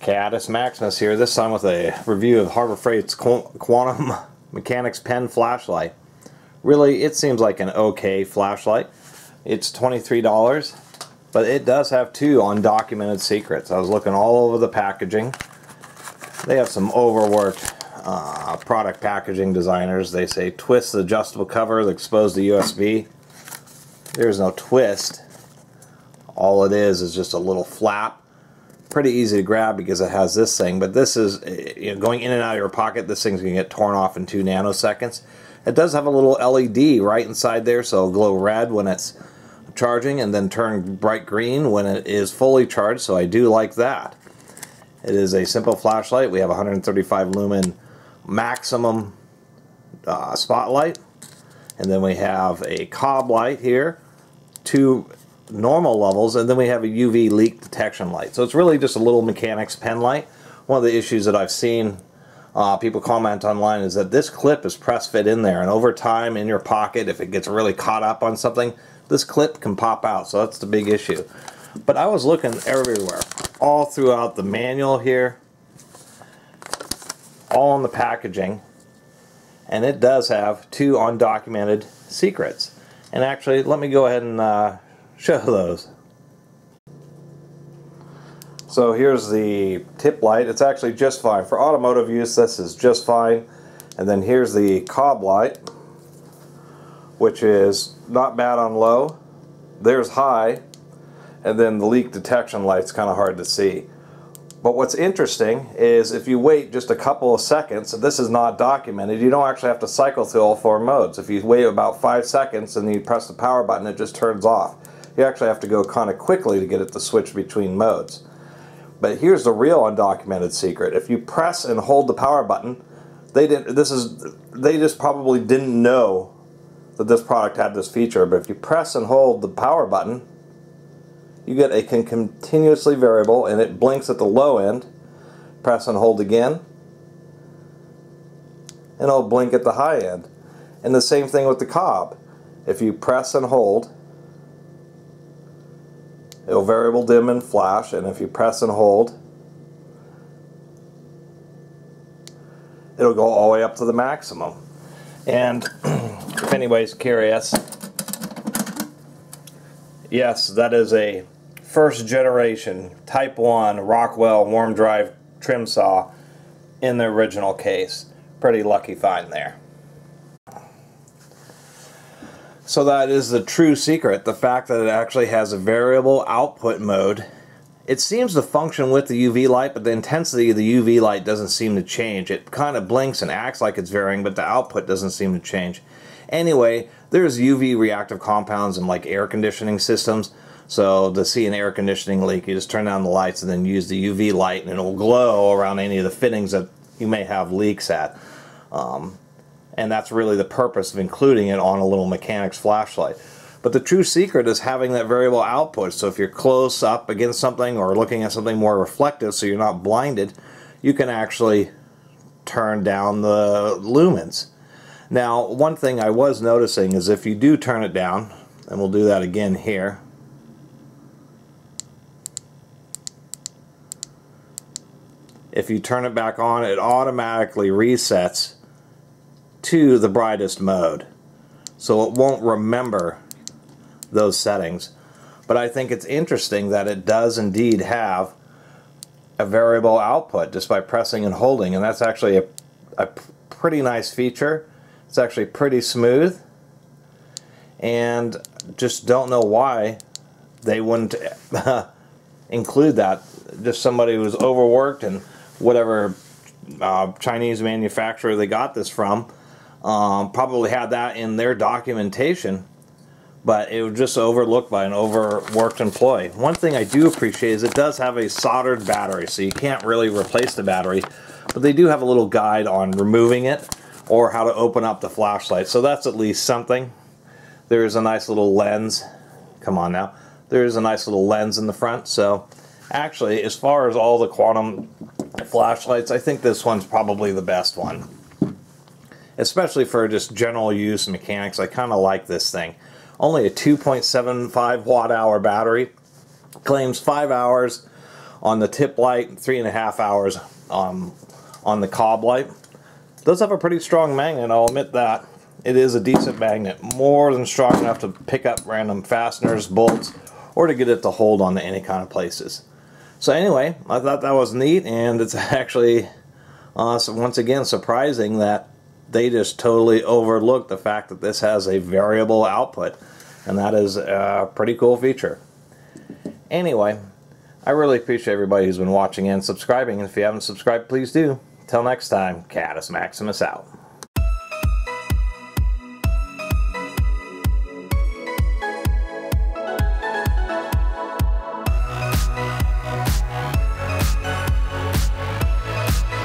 Catus Maximus here, this time with a review of Harbor Freight's Quantum Mechanics pen flashlight. Really, it seems like an okay flashlight. It's $23, but it does have two undocumented secrets. I was looking all over the packaging. They have some overworked product packaging designers. They say twist the adjustable cover, expose the USB. There's no twist. All it is just a little flap. Pretty easy to grab because it has this thing, but this is, you know, going in and out of your pocket, this thing's going to get torn off in 2 nanoseconds. It does have a little LED right inside there, so it'll glow red when it's charging and then turn bright green when it is fully charged, so I do like that. It is a simple flashlight. We have 135 lumen maximum spotlight, and then we have a cob light here, 2 normal levels, and then we have a UV leak detection light. So it's really just a little mechanics pen light. One of the issues that I've seen people comment online is that this clip is press fit in there, and over time in your pocket, if it gets really caught up on something, this clip can pop out. So that's the big issue. But I was looking everywhere, all throughout the manual here, all in the packaging, and it does have 2 undocumented secrets. And actually, let me go ahead and show those. So here's the tip light. It's actually just fine. For automotive use, this is just fine. And then here's the cob light, which is not bad on low. There's high. And then the leak detection light's kind of hard to see. But what's interesting is if you wait just a couple of seconds, this is not documented, you don't actually have to cycle through all 4 modes. If you wait about 5 seconds and you press the power button, it just turns off. You actually have to go kind of quickly to get it to switch between modes. But here's the real undocumented secret. If you press and hold the power button, they just probably didn't know that this product had this feature. But if you press and hold the power button, you get a continuously variable, and it blinks at the low end. Press and hold again, and it'll blink at the high end. And the same thing with the cob. If you press and hold, it'll variable dim and flash, and if you press and hold, it'll go all the way up to the maximum. And if anybody's curious, yes, that is a first generation Type 1 Rockwell warm drive trim saw in the original case. Pretty lucky find there. So that is the true secret, the fact that it actually has a variable output mode. It seems to function with the UV light, but the intensity of the UV light doesn't seem to change. It kind of blinks and acts like it's varying, but the output doesn't seem to change. Anyway, there's UV reactive compounds in like air conditioning systems. So to see an air conditioning leak, you just turn down the lights and then use the UV light, and it will glow around any of the fittings that you may have leaks at. And that's really the purpose of including it on a little mechanics flashlight. But the true secret is having that variable output. So if you're close up against something or looking at something more reflective so you're not blinded, you can actually turn down the lumens. Now, one thing I was noticing is if you do turn it down, and we'll do that again here, if you turn it back on, it automatically resets to the brightest mode. So it won't remember those settings. But I think it's interesting that it does indeed have a variable output just by pressing and holding, and that's actually a pretty nice feature. It's actually pretty smooth, and just don't know why they wouldn't include that. Just somebody who was overworked, and whatever Chinese manufacturer they got this from probably had that in their documentation, but it was just overlooked by an overworked employee. One thing I do appreciate is it does have a soldered battery, so you can't really replace the battery, but they do have a little guide on removing it or how to open up the flashlight, so that's at least something. There's a nice little lens. Come on now. There's a nice little lens in the front, so actually, as far as all the quantum flashlights, I think this one's probably the best one. Especially for just general use mechanics, I kind of like this thing. Only a 2.75 watt-hour battery. Claims 5 hours on the tip light, 3.5 hours on the cob light. It does have a pretty strong magnet, I'll admit that. It is a decent magnet, more than strong enough to pick up random fasteners, bolts, or to get it to hold on to any kind of places. So anyway, I thought that was neat, and it's actually once again surprising that they just totally overlooked the fact that this has a variable output, and that is a pretty cool feature. Anyway, I really appreciate everybody who's been watching and subscribing, and if you haven't subscribed, please do. Till next time, Catus Maximus out.